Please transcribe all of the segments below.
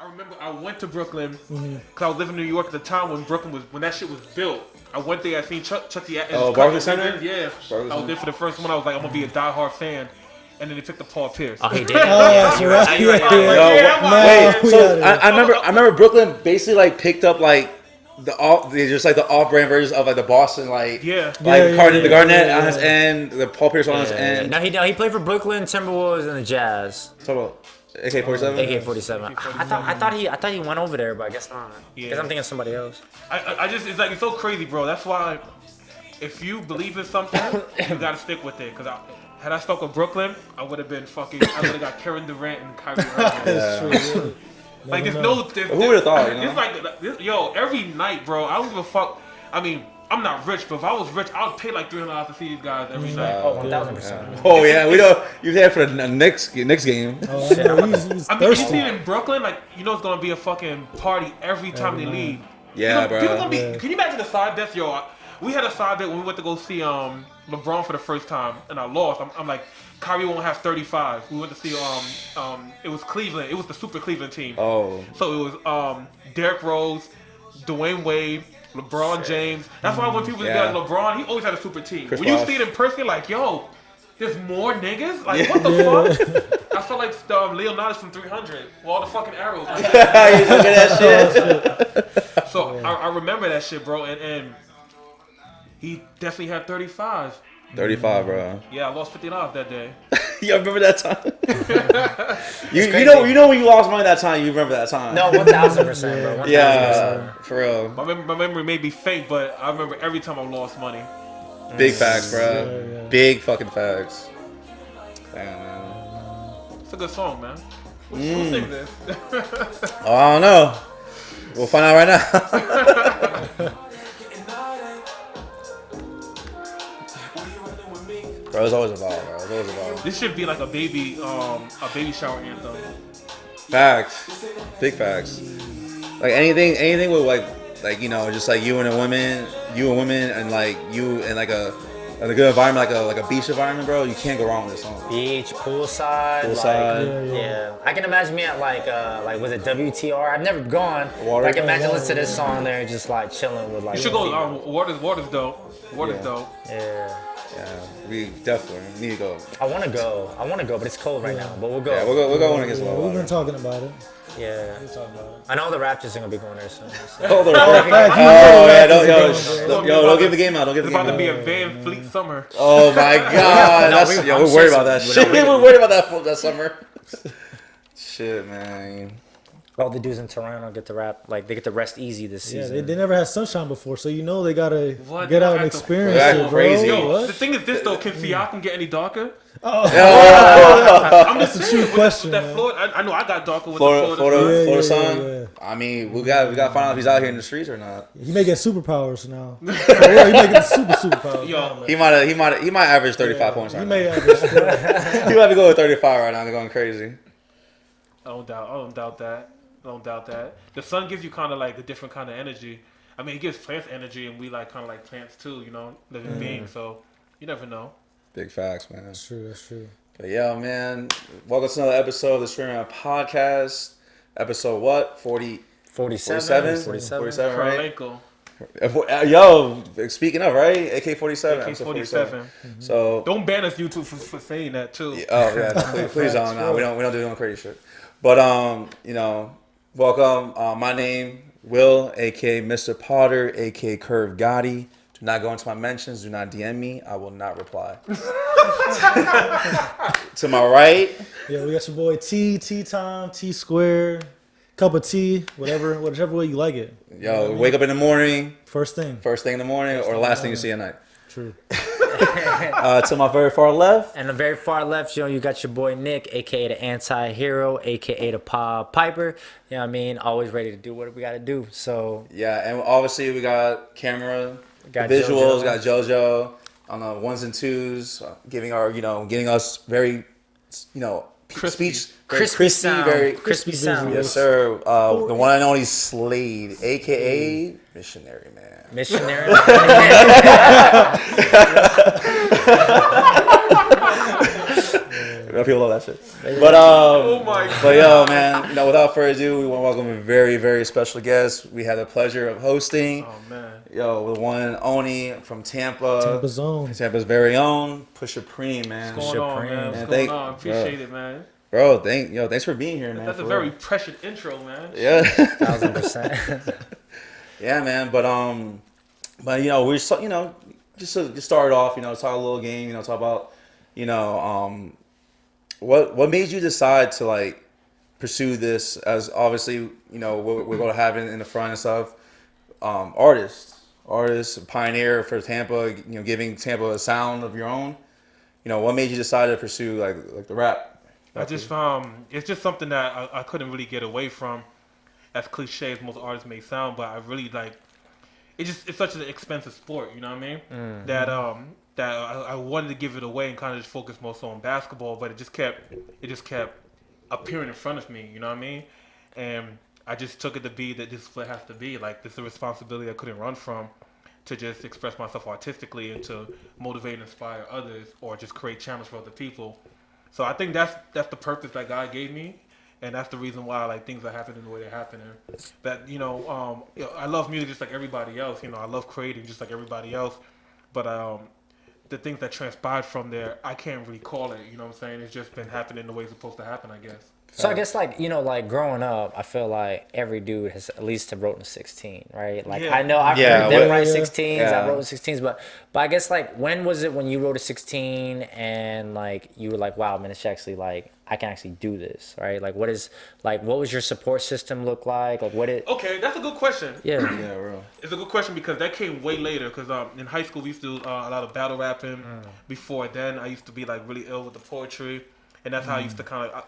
remember I went to Brooklyn because I was living in New York at the time when that shit was built. I went there. I seen Chucky. Barclays Center. Yeah, I was there for the first one. I was like, I'm gonna be a diehard fan. And then they picked up Paul Pierce. Oh, he did. You're right. Wait. So I remember Brooklyn basically like picked up like the off-brand versions of like the Boston the Garnett on his end, the Paul Pierce on his end. No, he played for Brooklyn, Timberwolves, and the Jazz. So AK-47. AK-47. I thought he went over there, but I guess not. Because I'm thinking of somebody else. It's so crazy, bro. That's why if you believe in something, you gotta stick with it. Because had I stuck with Brooklyn, I would have got Kevin Durant and Kyrie Irving. That's true. Like who would have thought? It's like every night, bro. I don't give a fuck. I mean, I'm not rich, but if I was rich, I would pay like $300 to see these guys every night. Oh, 1,000%. Oh yeah, we know you're there for the Knicks game. Oh, he's I mean, you see it in Brooklyn, like it's gonna be a fucking party every time they leave. Yeah, bro. People gonna be. Can you imagine the side bets, yo? We had a side bet when we went to go see LeBron for the first time, and I lost. I'm like, Kyrie won't have 35. We went to see it was Cleveland. It was the Super Cleveland team. Oh. So it was Derrick Rose, Dwayne Wade, LeBron James. That's why when people get like LeBron, he always had a super team. When you see it in person, like, yo, there's more niggas? Like, what the fuck? I felt like Leonidas from 300 with all the fucking arrows. You look at that shit. So I remember that shit, bro, and he definitely had 35. 35, bro. Yeah, I lost $50 that day. You remember that time? you know when you lost money that time, you remember that time. No, 1,000%, bro. 1,000%. Yeah, for real. My memory may be fake, but I remember every time I lost money. Big facts, bro. Yeah. Big fucking facts. Damn, man. It's a good song, man. Who sings this? Oh, I don't know. We'll find out right now. Bro, it's always about. This should be like a baby shower anthem. Facts, big facts. Like anything with like just like you and women, and like you and like a good environment, like a beach environment, bro. You can't go wrong with this song. Beach, poolside. Yeah. I can imagine me at like was it WTR? I've never gone. But I can imagine listening to this song there, just like chilling with like. You should go. Water's dope. Water's dope. Yeah. Yeah, we definitely need to go. I want to go, but it's cold right now. But we'll go. Yeah, we'll go when it gets low. We've been talking about it. Yeah. I know the Raptors are gonna be going there soon. So. Oh yeah, don't give the game out. Don't give the game out. It's about to be a Van Fleet summer. Oh my God, we're worried about that shit. We're worried about that summer. Shit, man. All the dudes in Toronto get to they get to rest easy this season. Yeah, they never had sunshine before, so they gotta get out and experience it, bro. Crazy. Yo, the thing is this though, can Siakam get any darker? I'm just a true question. That Florida, I know I got darker with Florida sun. Yeah. I mean, we got to find out if he's out here in the streets or not. He may get superpowers now. He may get superpowers. Yo, he might average 35 points. He may average. He might be going 35 right now. They're going crazy. I don't doubt that. The sun gives you kind of like a different kind of energy. I mean, it gives plants energy, and we like kind of like plants too, living beings. So you never know. Big facts, man. That's true. But yeah, man. Welcome to another episode of the Sweeterman Podcast. Episode what? 47, right? Yo, speaking of, right? AK-47. AK-47. So don't ban us, YouTube, for saying that too. Please don't. No, we don't do crazy shit. But welcome. My name Will, aka Mr. Potter, aka Curve Gotti. Do not go into my mentions. Do not DM me. I will not reply. To my right. Yeah, we got your boy T Time, T Square, cup of tea, whichever way you like it. Yo, wake up in the morning. First thing in the morning, or last thing you see at night. True. To my very far left. And the very far left, you got your boy Nick, aka the anti-hero, aka the Pod Piper. You know what I mean? Always ready to do what we gotta do. So yeah, and obviously we got camera, got visuals, JoJo. got JoJo on the ones and twos, getting us very, Crispy. crispy sound. Very crispy sound. Yes, sir. The one and only Slade, aka Missionary Man. Missionary. People love that shit. But oh my God. But yo, man, without further ado, we want to welcome a very, very special guest. We had the pleasure of hosting. Oh man. Yo, the one and only from Tampa. Tampa's own. Tampa's very own, Pusha Preme, man. What's going on, man? What's going on? Appreciate it, man. Bro, thanks for being here, man. That's a very prescient intro, man. Yeah. 1000%. Yeah, man. But we're just to start off, talk a little game, talk about, what made you decide to like pursue this as obviously, what we're going to have in the front and stuff, artist, pioneer for Tampa, giving Tampa a sound of your own. What made you decide to pursue like the rap? I just it's just something that I couldn't really get away from, as cliche as most artists may sound, but I really like. It's such an expensive sport, you know what I mean? Mm-hmm. That I wanted to give it away and kind of just focus more so on basketball, but it just kept appearing in front of me, you know what I mean? And I just took it to be that this is what it has to be. Like, this is a responsibility I couldn't run from, to just express myself artistically and to motivate and inspire others, or just create challenge for other people. So I think that's the purpose that God gave me. And that's the reason why like things are happening the way they're happening. That I love music just like everybody else. I love creating just like everybody else. But the things that transpired from there, I can't really call it. You know what I'm saying? It's just been happening the way it's supposed to happen, I guess. So I guess like growing up, I feel like every dude has at least have wrote in 16, right? Like I know I've heard them write 16s, I wrote in 16s, but I guess like when was it when you wrote a 16 and like you were like, wow, man, it's actually like I can actually do this, right? Like what was your support system look like? Like Okay, that's a good question. Yeah, real. It's a good question because that came way later. Because in high school we used to do a lot of battle rapping. Before then, I used to be like really ill with the poetry. And that's how I used to kind of,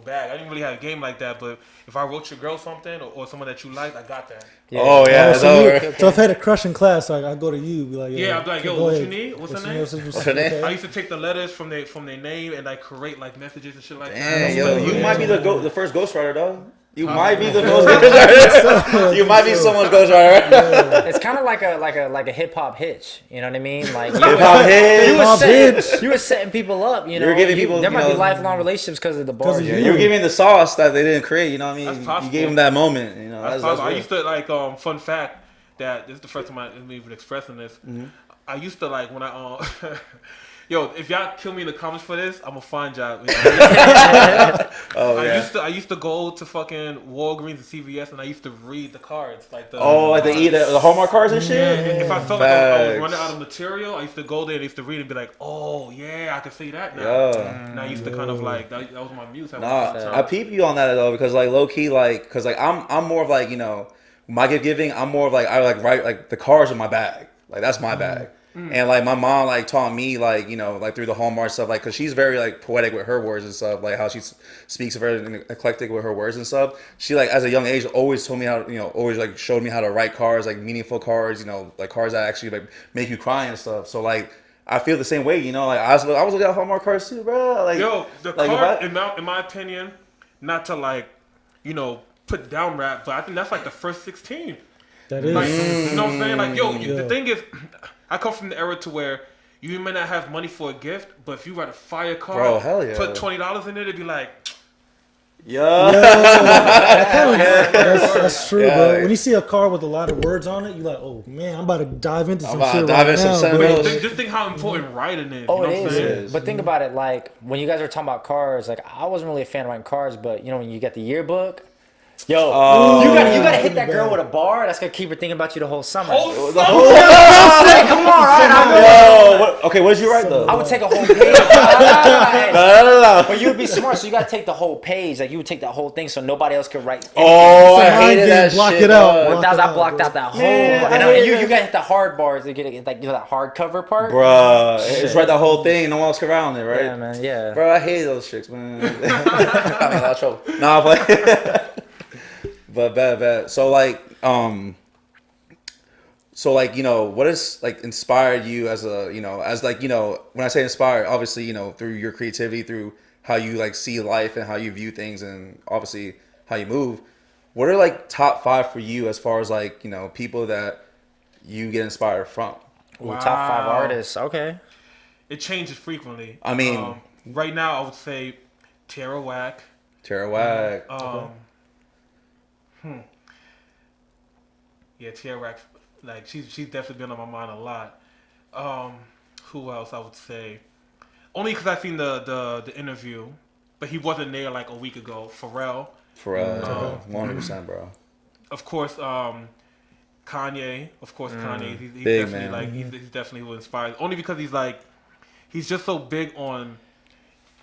bag. I didn't really have a game like that, but if I wrote your girl something or someone that you liked, I got that. Yeah. Oh, yeah. So if I had a crush in class, I go to you. Be like, I'd be like, yo, what you need? What's her name? What's her name? I used to take the letters from their name and like create like messages and shit like that. Damn, yo, you might be the first ghostwriter, though. You might be the most ghostwriter. You might be someone's ghostwriter. It's kind of like a hip hop hitch. You know what I mean? Like hip hop hitch. You were setting people up. You're giving people. There might be lifelong relationships because of the bars. Yeah, you were giving the sauce that they didn't create. You know what I mean? That's you gave them that moment. That's I used to like fun fact that this is the first time I'm even expressing this. Mm-hmm. I used to like when I yo, if y'all kill me in the comments for this, I'm gonna find y'all. I used to go to fucking Walgreens and CVS, and I used to read the cards, like the the Hallmart Cards and shit. Yeah. If I felt like I was running out of material, I used to go there and I used to read and be like, oh yeah, I can see that now. Yeah. And I used to kind of like that was my muse. I peep you on that though, because like low key, like, because like I'm more of like my gift giving. I'm more of like I like write like the cards in my bag, like that's my bag. And like my mom like taught me like like through the Hallmark stuff, like because she's very like poetic with her words and stuff, like how she speaks very eclectic with her words and stuff. She like as a young age always told me how always like showed me how to write cards, like meaningful cards, like cards that actually like make you cry and stuff. So like I feel the same way, like I was looking at Hallmark cards too, bro. Like the card in my opinion, not to like put down rap, but I think that's like the first 16. That is, like, you know what I'm saying? Like the thing is, I come from the era to where you may not have money for a gift, but if you write a fire card, bro, hell yeah. Put $20 in it, it'd be like, that's true, bro. When you see a card with a lot of words on it, you're like, oh man, I'm about to dive into some shit right now. Just think how important writing is. Oh, it is. But think about it, like when you guys were talking about cards, like I wasn't really a fan of writing cards, but when you get the yearbook. Yo, you gotta hit that girl with a bar. That's gonna keep her thinking about you the whole summer. Come on, right? Okay, what did you write though? I would take a whole page. No. But you would be smart, so you gotta take the whole page. Like you would take that whole thing, so nobody else could write. I hated that block shit. It out. I blocked out that whole. And you gotta hit the hard bars to get like that hard cover part. Bruh, just write that whole thing. No one else can write on it, right? Yeah, man. Yeah. Bro, I hate those chicks, man. I mean, a lot of trouble. Nah, but bad. So like, what has like inspired you as when I say inspired, obviously, through your creativity, through how you like see life and how you view things, and obviously how you move. What are like top 5 for you as far as like people that you get inspired from? Wow. Top 5 artists. Okay. It changes frequently. I mean, Right now, I would say Tierra Whack. Tierra Whack. Yeah, Tierra Whack. Like she's definitely been on my mind a lot. Who else? I would say only because I seen the interview, but he wasn't there like a week ago. Pharrell. 100%, bro. Of course, Kanye. Of course, Kanye. He's big definitely man. like he's definitely who inspires. Only because he's just so big on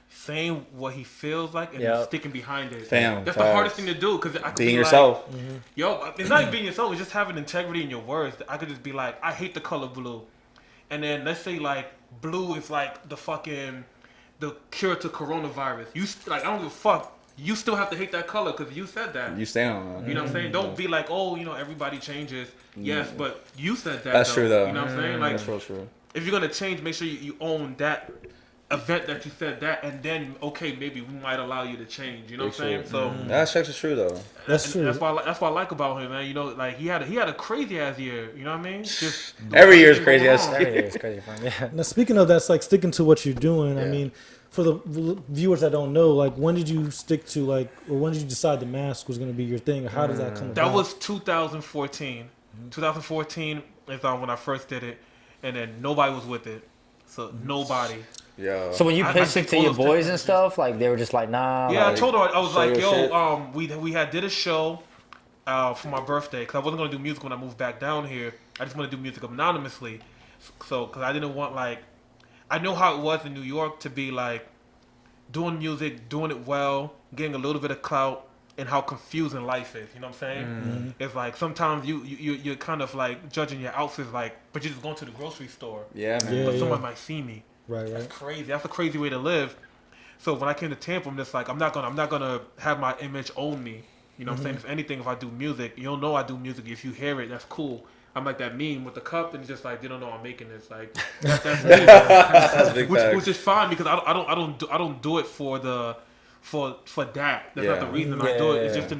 saying what he feels like and sticking behind it. That's the hardest thing to do because I could being be yourself. Like, yo, it's not even being yourself. It's just having integrity in your words. I could just be like, I hate the color blue, and then let's say like blue is like the cure to coronavirus. You like I don't give a fuck. You still have to hate that color because you said that. You stand on that. You know what I'm saying? Don't be like, oh, everybody changes. Yes, but you said that. That's true though. You know what I'm saying? Like, that's real true. If you're gonna change, make sure you own that event that you said that, and then maybe we might allow you to change. You know what I'm saying? So that's actually true though. That's true. That's what I like about him, man. Like he had a crazy ass year. You know what I mean? Just every year is crazy ass. Every year is crazy for him. Yeah. Now speaking of that's like sticking to what you're doing. I mean, for the viewers that don't know, like when did you stick to or when did you decide the mask was going to be your thing? Or how does that come about? That was 2014. 2014 is when I first did it, and then nobody was with it. So nobody. Yeah. So when you pitched it to your boys and stuff, like they were just like, nah. Yeah, like, I told them I was like, yo, we did a show for my birthday because I wasn't gonna do music when I moved back down here. I just want to do music anonymously. So because I didn't want I know how it was in New York to be like doing music, doing it well, getting a little bit of clout, and how confusing life is. You know what I'm saying? Mm-hmm. It's like sometimes you're kind of like judging your outfits but you're just going to the grocery store. Yeah, man. But someone might see me. Right. That's crazy. That's a crazy way to live. So when I came to Tampa, I'm just like, I'm not gonna have my image own me. You know what I'm saying? If anything, if I do music, you'll know I do music. If you hear it, that's cool. I'm like that meme with the cup, and it's just like they don't know I'm making this. Like that's me. That's big which is fine because I don't do it for that. That's not the reason I do it. It's just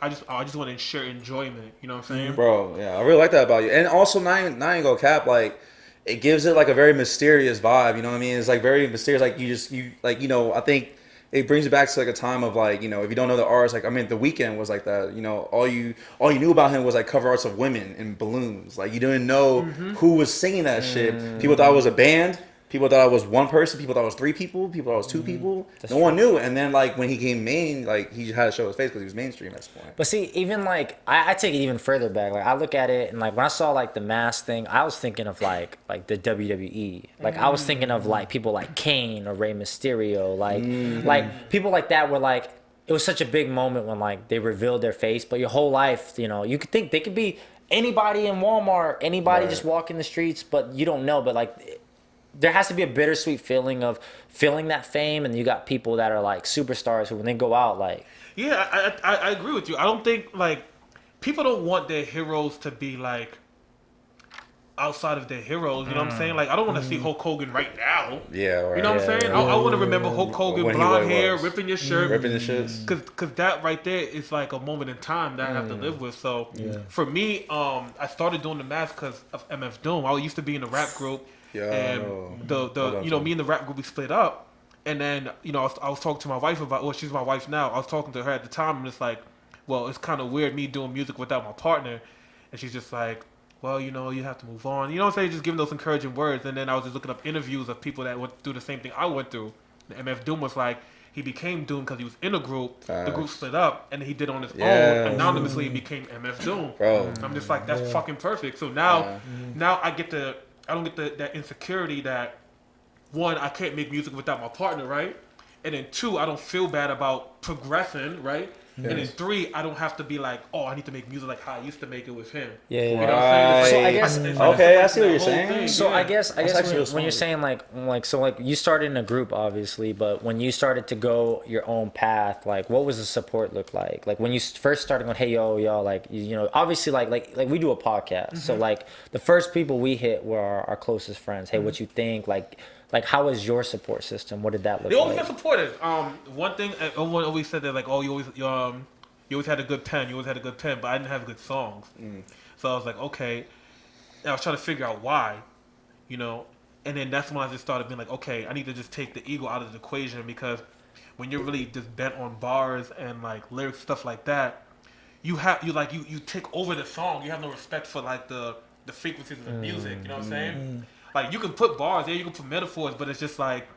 I just want to ensure enjoyment. You know what I'm saying, bro? Yeah, I really like that about you. And also, not even go cap, like it gives it like a very mysterious vibe. You know what I mean? It's like very mysterious. Like I think it brings you back to like a time of like, if you don't know the artist, like I mean, The Weeknd was like that. All you knew about him was like cover arts of women and balloons. Like you didn't know who was singing that shit. People thought it was a band. People thought it was one person. People thought it was three people. People thought it was two people. No one knew. And then like when he came main, like he had to show his face because he was mainstream at this point. But see, even like I take it even further back. Like I look at it and like when I saw like the mask thing, I was thinking of like the WWE. Like I was thinking of like people like Kane or Rey Mysterio. Like people like that were like, it was such a big moment when like they revealed their face. But your whole life, you could think they could be anybody in Walmart, anybody just walking the streets, but you don't know. But like, there has to be a bittersweet feeling of feeling that fame, and you got people that are like superstars who when they go out like. Yeah, I agree with you. I don't think like people don't want their heroes to be like outside of their heroes. You know what I'm saying? Like I don't want to see Hulk Hogan right now. Yeah, right. You know what I'm saying? I want to remember Hulk Hogan, blonde hair, ripping your shirt, ripping the shits. Because that right there is like a moment in time that I have to live with. So for me, I started doing the mask because of MF Doom. I used to be in a rap group. And me and the rap group, we split up, and then I was talking to my wife about. Well, she's my wife now. I was talking to her at the time, and it's like, well, it's kind of weird me doing music without my partner, and she's just like, well, you have to move on. You know what I'm saying? Just giving those encouraging words, and then I was just looking up interviews of people that went through the same thing I went through. And MF Doom was like, he became Doom because he was in a group. The group split up, and then he did it on his own anonymously and became MF Doom. Bro, I'm just like, that's fucking perfect. So now I don't get that insecurity that, one, I can't make music without my partner, right? And then two, I don't feel bad about progressing, right? Yes. And then three, I don't have to be like, oh, I need to make music like how I used to make it with him. Yeah. You know what I'm saying? So I guess I see what you're saying. So I guess when you're saying like you started in a group obviously, but when you started to go your own path, like what was the support look like? Like when you first started going, hey y'all, like obviously like we do a podcast, so like the first people we hit were our closest friends. Hey, what you think? Like, how is your support system? What did that look like? They always got supportive. One thing, everyone always said that, like, oh, you always had a good pen. You always had a good pen, but I didn't have good songs. So I was like, okay. And I was trying to figure out why, And then that's when I just started being like, okay, I need to just take the ego out of the equation, because when you're really just bent on bars and like lyrics, stuff like that, you take over the song. You have no respect for like the frequencies of the music. You know what I'm saying? Like, you can put bars, you can put metaphors, but it's just like,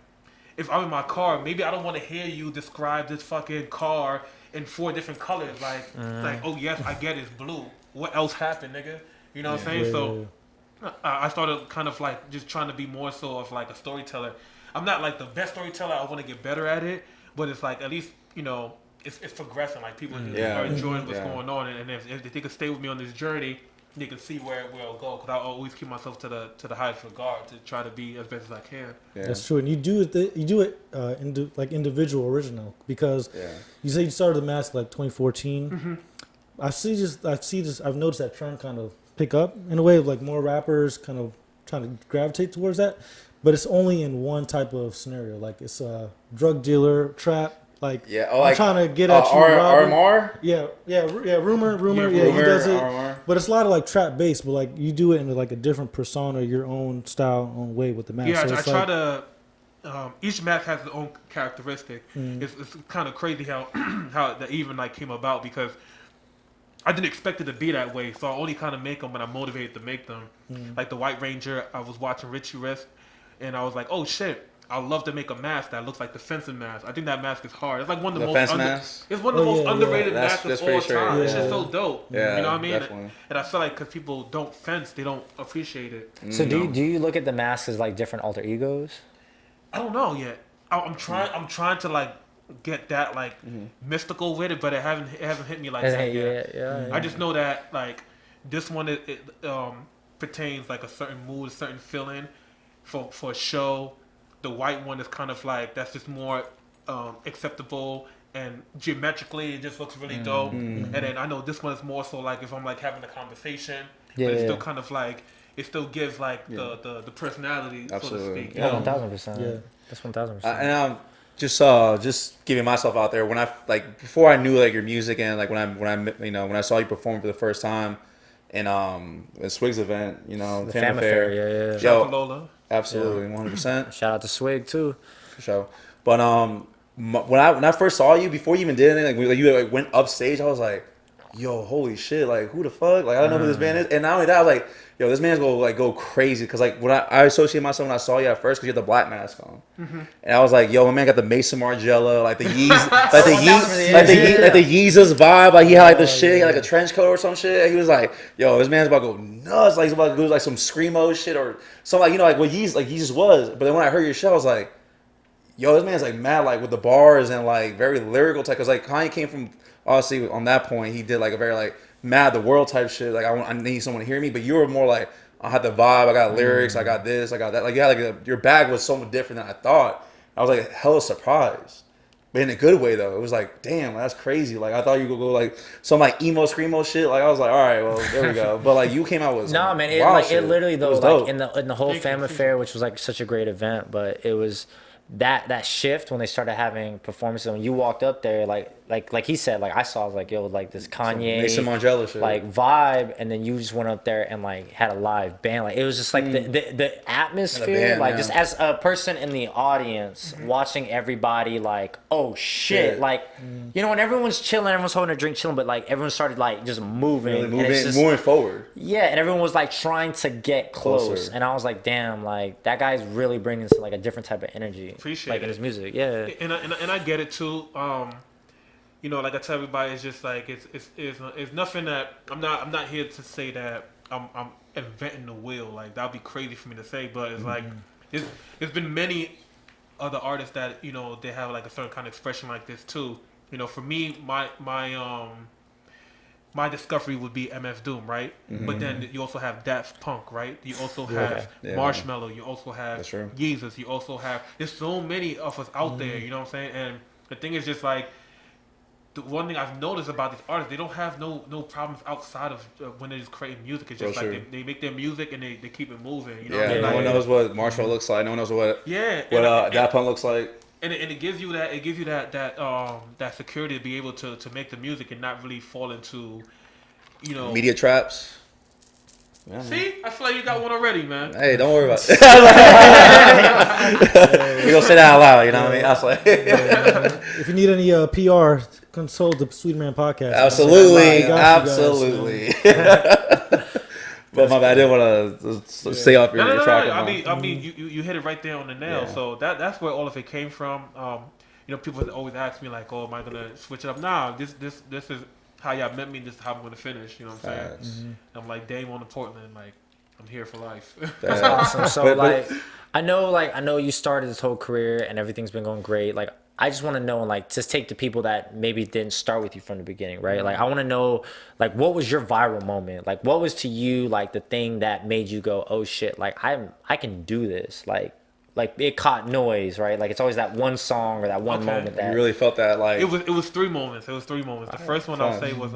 if I'm in my car, maybe I don't want to hear you describe this fucking car in 4 different colors. Like, oh yes, I get it's blue. What else happened, nigga? You know what I'm saying? So I started kind of like just trying to be more so of like a storyteller. I'm not like the best storyteller. I want to get better at it, but it's like, at least, you know, it's progressing. Like, people are enjoying what's going on, and if they can stay with me on this journey, they can see where it'll go. Because I always keep myself to the highest regard to try to be as best as I can. Yeah. That's true, and you do it like individual original, because you say you started the mask like 2014. Mm-hmm. I've noticed that trend kind of pick up in a way of like more rappers kind of trying to gravitate towards that, but it's only in one type of scenario. Like, it's a drug dealer, trap. Like, I'm trying to get at you, RMR? Yeah, rumor. He does it. RMR. But it's a lot of like trap based, but like you do it in like a different persona, your own style, own way with the mask. Yeah, so I try to. Each mask has its own characteristic. It's kind of crazy how that even like came about, because I didn't expect it to be that way, so I only kind of make them when I'm motivated to make them. Like the White Ranger, I was watching Richie Risk, and I was like, oh shit, I'd love to make a mask that looks like the fencing mask. I think that mask is hard. It's like one of the most it's one of the most underrated masks of all time. Yeah. It's just so dope. Yeah, you know what I mean? Definitely. And I feel like because people don't fence, they don't appreciate it. So do you look at the masks as like different alter egos? I don't know yet. I'm trying to like get that like mystical with it, but it haven't hit me like that yet. Yeah. I just know that like this one it pertains like a certain mood, a certain feeling for a show. The white one is kind of like, that's just more acceptable, and geometrically it just looks really dope. And then I know this one is more so like if I'm like having a conversation, but it's still kind of like, it still gives like the personality, Absolutely. so to speak. 1000%. Yeah, that's 1000%. And just giving myself out there, when I like before I knew like your music, and like when I saw you perform for the first time in Swig's event, you know, the Tampa Fair, yeah. Shout out to Lola. Absolutely, 100%. Shout out to Swig too, for sure. But when I first saw you, before you even did anything, like you like went upstage, I was like, yo, holy shit, like who the fuck? Like I don't know who this man is. And not only that, I was like, yo, this man's gonna like go crazy, because like when I associate myself when I saw you at first, because you had the black mask on, and I was like, yo, my man got the Mason Margiela, like the Yeezus, like the Yeezus vibe, like he had like the shit, he had like a trench coat or some shit. And he was like, yo, this man's about to go nuts, like he's about to do like some screamo shit or something, like, you know, like what Yeezus was. But then when I heard your show, I was like, yo, this man's like mad, like with the bars and like very lyrical type, because like Kanye came from, obviously on that point he did like a very like mad the world type shit, like I need someone to hear me, but you were more like, I had the vibe, I got lyrics, I got this, I got that, like you had like your bag was so much different than I thought. I was like hella surprised, but in a good way though. It was like, damn, that's crazy. Like I thought you could go like some like emo screamo shit, like I was like, all right, well there we go. But like you came out with no man, it literally though, like in the whole Family Fair, which was like such a great event, but it was that shift when they started having performances. When you walked up there, like he said, like I saw, I was like, yo, like this Kanye Mason Margiela shit, like vibe, and then you just went up there and like had a live band. Like it was just like the atmosphere, band, like just as a person in the audience watching everybody, like, oh shit, like you know, when everyone's chilling, everyone's holding a drink, chilling, but like everyone started like just moving, really moving forward. Yeah, and everyone was like trying to get close, and I was like, damn, like that guy's really bringing like a different type of energy. Appreciate like it. In his music, yeah. And I get it too. You know, like I tell everybody, it's just like it's nothing that I'm not here to say that I'm inventing the wheel. Like that'd be crazy for me to say, but it's like there's been many other artists that, you know, they have like a certain kind of expression like this too. You know, for me, my discovery would be MF Doom, right? But then you also have Daft Punk, right? You also have Marshmello. You also have Yeezus. You also have, there's so many of us out there, you know what I'm saying? And the thing is just like, the one thing I've noticed about these artists, they don't have no problems outside of when they're just creating music. It's just like they make their music and they keep it moving. You know what I mean? No one knows what Marshmello looks like. No one knows what Daft Punk looks like. And it gives you that security to be able to make the music and not really fall into, you know, media traps. Yeah, see, I feel like you got one already, man. Hey, don't worry about it. We gonna say that out loud, you know what I mean? I was like, if you need any PR, consult the Sweeterman Podcast. Absolutely. But my bad, I didn't want to stay off your track. I mean, you hit it right there on the nail. Yeah. So that's where all of it came from. People always ask me like, "Oh, am I gonna switch it up?" Nah, this is how y'all met me. This is how I'm gonna finish. You know what I'm saying? Mm-hmm. I'm like Dame on the Portland. Like, I'm here for life. That's awesome. So I know you started this whole career and everything's been going great. Like, I just want to know, like, just take the people that maybe didn't start with you from the beginning, right? Like, I want to know, like, what was your viral moment? Like, what was to you, like, the thing that made you go, oh, shit, like, I can do this. Like it caught noise, right? Like, it's always that one song or that one moment that... You really felt that, like... It was 3 moments. The first one I'll say was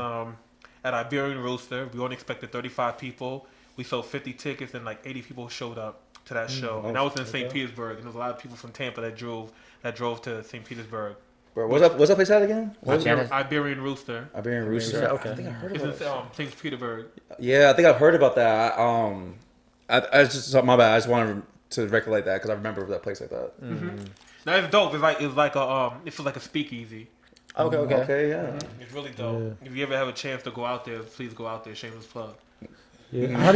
at Iberian Rooster. We only expected 35 people. We sold 50 tickets and, like, 80 people showed up to that show. And that was in St. Petersburg. And there was a lot of people from Tampa that drove to St. Petersburg. Bro, what's that place at again? Iberian Rooster. Iberian Rooster. Okay. I think I heard about it. It's in St. Petersburg. Yeah, I think I've heard about that. I just my bad. I just wanted to recollect that because I remember that place like that. Mm-hmm. Now it's dope. It feels like a speakeasy. Okay, yeah. Mm-hmm. It's really dope. Yeah. If you ever have a chance to go out there, please go out there. Shameless plug. Yeah. How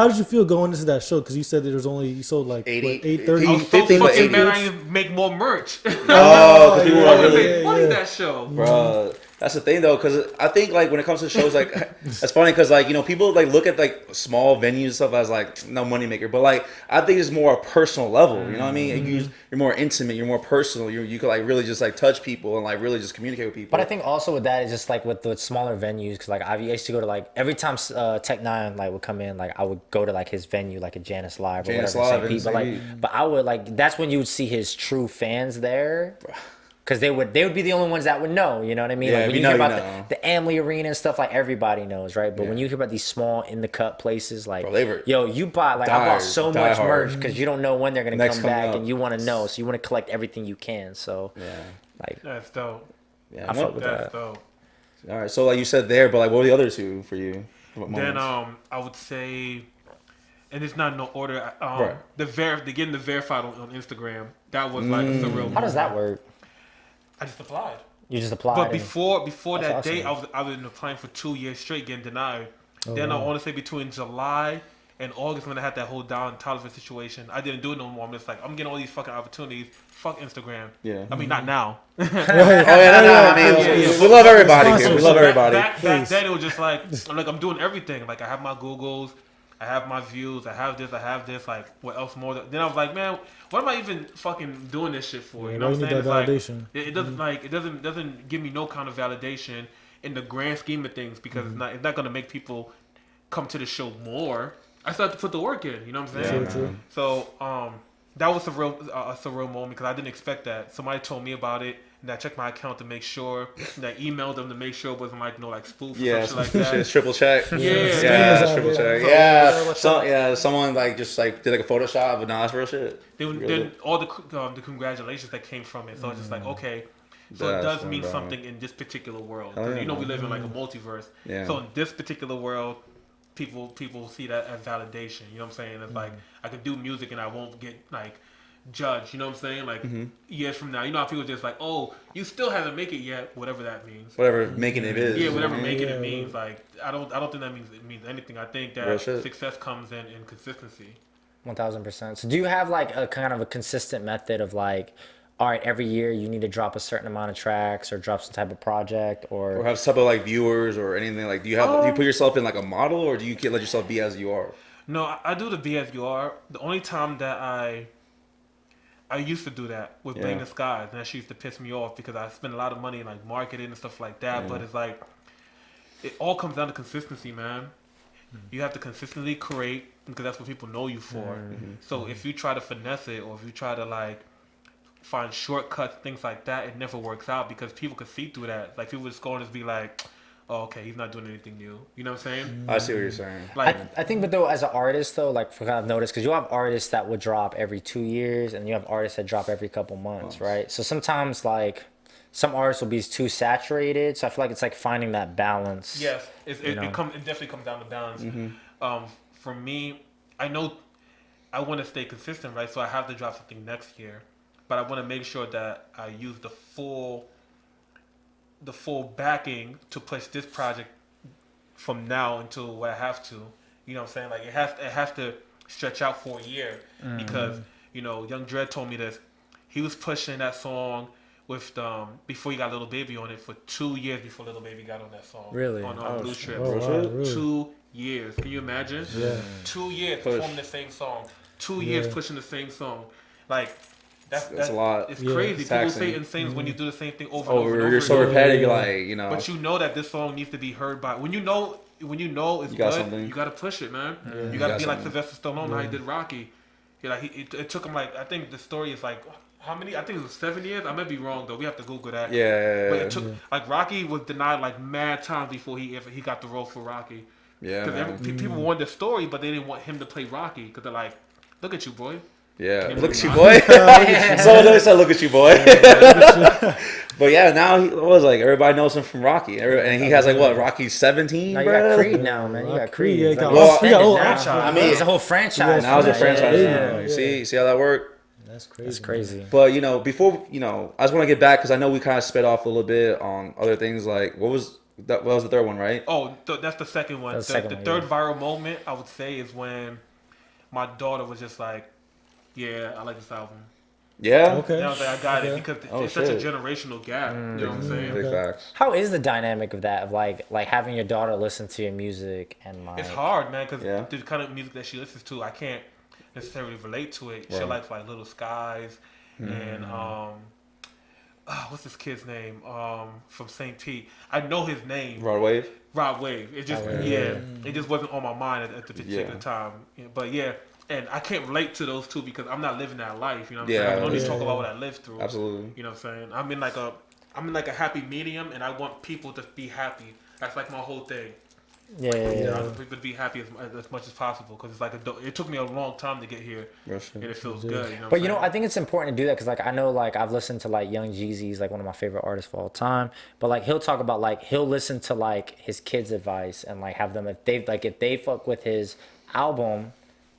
did you feel going into that show? Because you said that you sold like 30. I was so fucking mad I didn't make more merch. Because people were really funny that show, bro. That's the thing though, because I think like when it comes to shows, like it's funny because like people like look at like small venues and stuff as like no money maker, but like I think it's more a personal level. You know what I mean? Mm-hmm. You're more intimate, you're more personal. You could like really just like touch people and like really just communicate with people. But I think also with that, it's just like with the smaller venues, because like I used to go to like every time Tech Nine like would come in, like I would go to like his venue, like a Janice Live or whatever. But I would like that's when you would see his true fans there. Because they would be the only ones that would know, you know what I mean? Yeah, like when you hear about the Amley Arena and stuff, like everybody knows, right? But when you hear about these small in the cut places, like you bought I bought so much merch because you don't know when they're gonna come back, and you want to know, so you want to collect everything you can. So that's dope. Yeah, I fuck with that. Dope. All right, so like you said there, but like what were the other two for you? Then I would say, and it's not in no order. The verified on Instagram. That was like a surreal. How does that work? I just applied. You just applied. But before that awesome. date, I was applying for 2 years straight, getting denied. Then I want to say between July and August, when I had that whole Don Toliver situation, I didn't do it no more. I'm just like, I'm getting all these fucking opportunities. Fuck Instagram. Yeah. I mean, not now. We love everybody here. We love everybody. Back then, it was just like I'm doing everything. Like I have my Googles. I have my views. I have this. Like, what else more? Then I was like, man, what am I even fucking doing this shit for? You know what I'm saying? That validation. Like, it doesn't give me no kind of validation in the grand scheme of things because it's not gonna make people come to the show more. I still have to put the work in. You know what I'm saying? True. So that was a surreal moment because I didn't expect that. Somebody told me about it. And I checked my account to make sure. And I emailed them to make sure it wasn't like spoof or something like that. Triple check. Triple check. Someone like just like did like a Photoshop, but no, that's real shit. Then all the congratulations that came from it. So it's just like okay, so it does mean something in this particular world. Because we live in like a multiverse. Yeah. So in this particular world, people see that as validation. You know what I'm saying? It's like I could do music and I won't get like judged, you know what I'm saying? Like years from now, you know how people just like, oh, you still haven't make it yet, whatever that means. Whatever making it is. Yeah, whatever making it means. Like I don't think that means anything. I think that success comes in consistency. 1000%. So do you have like a kind of a consistent method of like, all right, every year you need to drop a certain amount of tracks or drop some type of project or have some of like viewers or anything? Like do you put yourself in like a model or do you let yourself be as you are? No, I do the be as you are. The only time that I used to do that with Blame the Skies, and that used to piss me off because I spend a lot of money in like marketing and stuff like that. But it's like it all comes down to consistency, man. You have to consistently create because that's what people know you for. So if you try to finesse it or if you try to like find shortcuts, things like that, it never works out because people can see through that. Like people just go and just be like, oh, okay, he's not doing anything new. You know what I'm saying? I see what you're saying. Like, I think, but though, as an artist, though, like, for kind of notice, because you have artists that would drop every 2 years, and you have artists that drop every couple months, right? So sometimes, like, some artists will be too saturated. So I feel like it's like finding that balance. Yes, it definitely comes down to balance. for me, I know I want to stay consistent, right? So I have to drop something next year, but I want to make sure that I use the full backing to push this project from now until I have to. You know what I'm saying? Like it has to stretch out for a year because young Dred told me this. He was pushing that song with before he got Little Baby on it for 2 years before Little Baby got on that song. Really? On Blue Strip. Oh, wow, really? 2 years. Can you imagine? Yeah. 2 years performing the same song. 2 years pushing the same song. Like that's a lot. It's crazy. It's People taxing. say insane when you do the same thing over and over. You're so repetitive. You're like, But you know that this song needs to be heard by when you know it's good. Something. You gotta push it, man. You gotta be like Sylvester Stallone how he did Rocky. It took him like I think the story is like how many? I think it was 7 years. I might be wrong though. We have to Google that. Yeah. But it took like Rocky was denied like mad times before he got the role for Rocky. Yeah. Because people wanted the story, but they didn't want him to play Rocky because they're like, look at you, boy. Yeah, look at you, boy. So they said, "Look at you, boy." But yeah, now he was like everybody knows him from Rocky, and he has like what Rocky 17. No, you got Creed now, man. You got Creed. Yeah, franchise. I mean, it's a whole franchise. Now it's a franchise. Yeah. You see how that worked? That's crazy. That's crazy. But before I just want to get back because I know we kind of sped off a little bit on other things. Like what was the third one, right? Oh, that's the second one. The third viral moment I would say is when my daughter was just like, "Yeah, I like this album." Yeah. Okay. And I was like, I got it because it's such a generational gap. You know what I'm saying? Big facts. How is the dynamic of that? Of like having your daughter listen to your music and like. It's hard, man, because the kind of music that she listens to, I can't necessarily relate to it. She likes like Little Skies and what's this kid's name? From St. Pete. I know his name. Rod Wave. It just it just wasn't on my mind at the particular time. But yeah. And I can't relate to those two because I'm not living that life. You know what I'm saying? I can only talk about what I lived through. Absolutely. You know what I'm saying? I'm in like a happy medium, and I want people to be happy. That's like my whole thing. Yeah. I want people to be happy as much as possible because it's like it took me a long time to get here, and it feels good. You know but I think it's important to do that because like I know like I've listened to like Young Jeezy's like one of my favorite artists of all time. But like he'll talk about like he'll listen to like his kids' advice and like have them if they fuck with his album.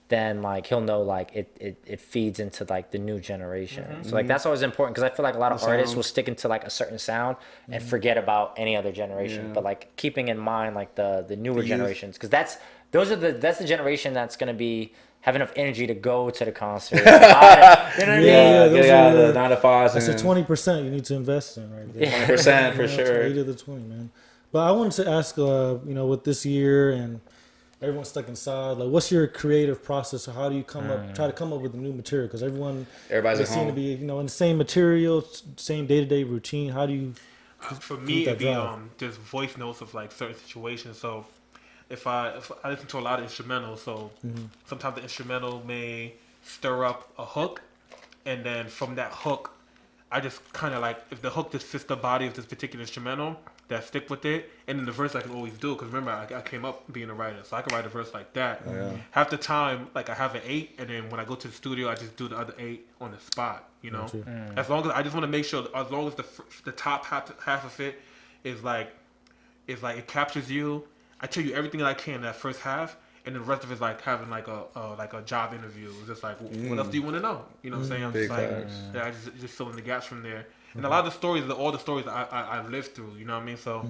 Then like he'll know like it feeds into like the new generation. So like that's always important because I feel like a lot of artists will stick into like a certain sound and forget about any other generation. But like keeping in mind like the newer generations because that's the generation that's gonna be have enough energy to go to the concert. You know what I mean? Yeah, the 9 to 5s. That's the 20% you need to invest in right there. 20% for sure. 8 of the 20, man. But I wanted to ask, with this year and everyone's stuck inside. Like, what's your creative process, or how do you try to come up with the new material? Because everybody's seem to be, in the same material, same day-to-day routine. How do you? For me, it'd be just voice notes of like certain situations. So, if I listen to a lot of instrumentals, so sometimes the instrumental may stir up a hook, and then from that hook, I just kind of like if the hook just fits the body of this particular instrumental. That stick with it, and then the verse I can always do because remember I came up being a writer, so I can write a verse like that. Half the time, like I have an 8, and then when I go to the studio, I just do the other 8 on the spot. As long as I just want to make sure, as long as the top half of it is like it captures you, I tell you everything that I can in that first half, and then the rest of it's like having like a job interview. It's just like what else do you want to know? You know what I'm saying? I'm just like I just fill in the gaps from there. And a lot of the stories, all the stories I've lived through, you know what I mean? So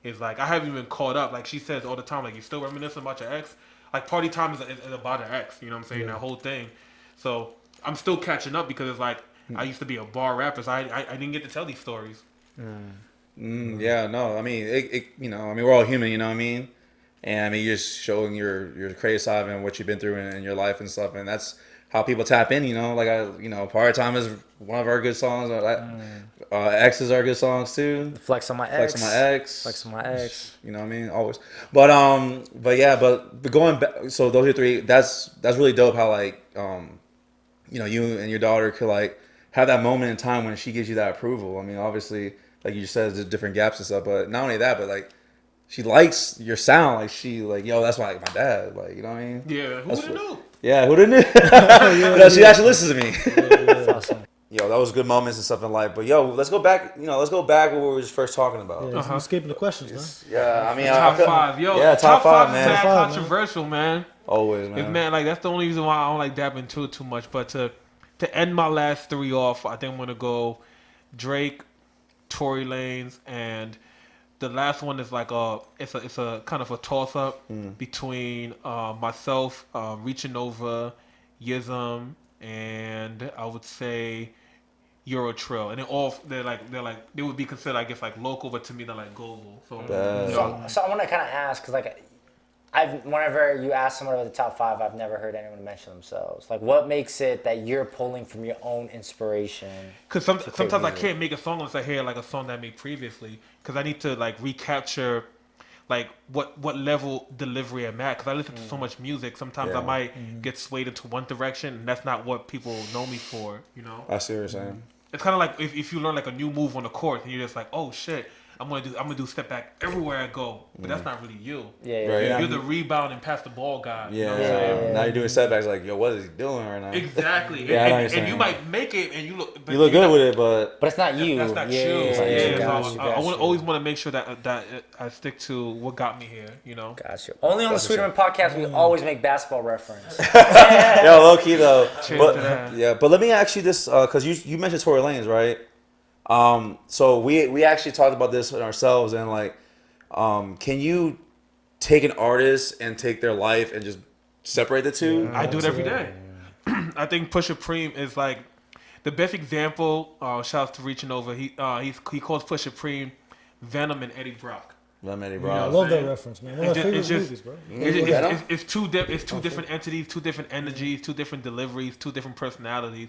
it's like I haven't even caught up. Like she says all the time, like you still reminiscing about your ex. Like Party Time is about an ex, you know what I'm saying? That whole thing. So I'm still catching up because it's like I used to be a bar rapper, so I didn't get to tell these stories. Yeah, no, I mean we're all human, you know what I mean? And I mean you're just showing your creative side and what you've been through in your life and stuff, and that's how people tap in, like Party Time is one of our good songs. Exes are good songs too. Flex on my ex. Flex on my ex. You know what I mean? Always. But going back, so those are 3. That's really dope. How like you and your daughter could like have that moment in time when she gives you that approval. I mean, obviously, like you just said, there's different gaps and stuff. But not only that, but like she likes your sound. Like she like that's why like my dad. Like you know what I mean? Yeah. Who would have known? Yeah, who didn't? She actually listens to me. That's awesome. that was good moments and stuff in life. But let's go back. Let's go back where we were just first talking about. Yeah, I'm skipping the questions, man. Yeah, I mean, top five. Top five, man. Man. Controversial, man. Always, man. Man, like that's the only reason why I don't like dabbing into it too much. But to end my last three off, I think I'm gonna go Drake, Tory Lanez, and the last one is like it's a kind of a toss up between myself, Reaching Over, Yism, and I would say Euro Trill, and they would be considered, I guess, like local, but to me they're like global. So so I want to kind of ask, because like whenever you ask someone about the top five, I've never heard anyone mention themselves. Like, what makes it that you're pulling from your own inspiration? Because sometimes I can't make a song unless I hear like a song that I made previously, because I need to like recapture like what level delivery I'm at. Because I listen to so much music, sometimes I might get swayed into one direction, and that's not what people know me for. I see what you're saying. It's kind of like if you learn like a new move on the court, and you're just like, oh shit, I'm gonna do step back everywhere I go, but that's not really you. Yeah. You're the rebound and pass the ball guy. Now you're doing setbacks like, yo, what is he doing right now? Exactly. And you might make it, and you look good with it, but it's not you. That's not you. I always want to make sure that I stick to what got me here. Gotcha. Only on the Sweeterman Podcast we always make basketball reference. Yo, low key though. But let me ask you this, because you mentioned Tory Lanez, right? So we actually talked about this ourselves, and like, can you take an artist and take their life and just separate the two? I do it every day. I think Pusha Preme is like the best example. Shout out to Reaching Over. He calls Pusha Preme Venom and Eddie Brock. I love that reference, man. One of my favorite movies, bro. It's two different entities, two different energies, two different deliveries, two different personalities,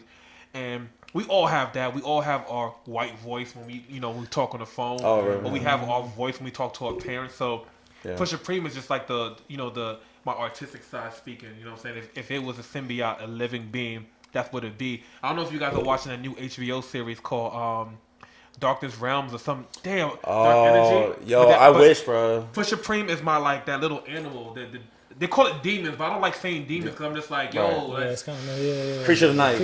and we all have that. We all have our white voice when we talk on the phone, or we have our voice when we talk to our parents. So Pusha Preme is just like my artistic side speaking. You know what I'm saying? If it was a symbiote, a living being, that's what it'd be. I don't know if you guys are watching a new HBO series called Darkness Realms or some dark energy. Yo, I wish, bro. Pusha Preme is my like that little animal. They call it demons, but I don't like saying demons because I'm just like, yo, it's kind of creature of the night.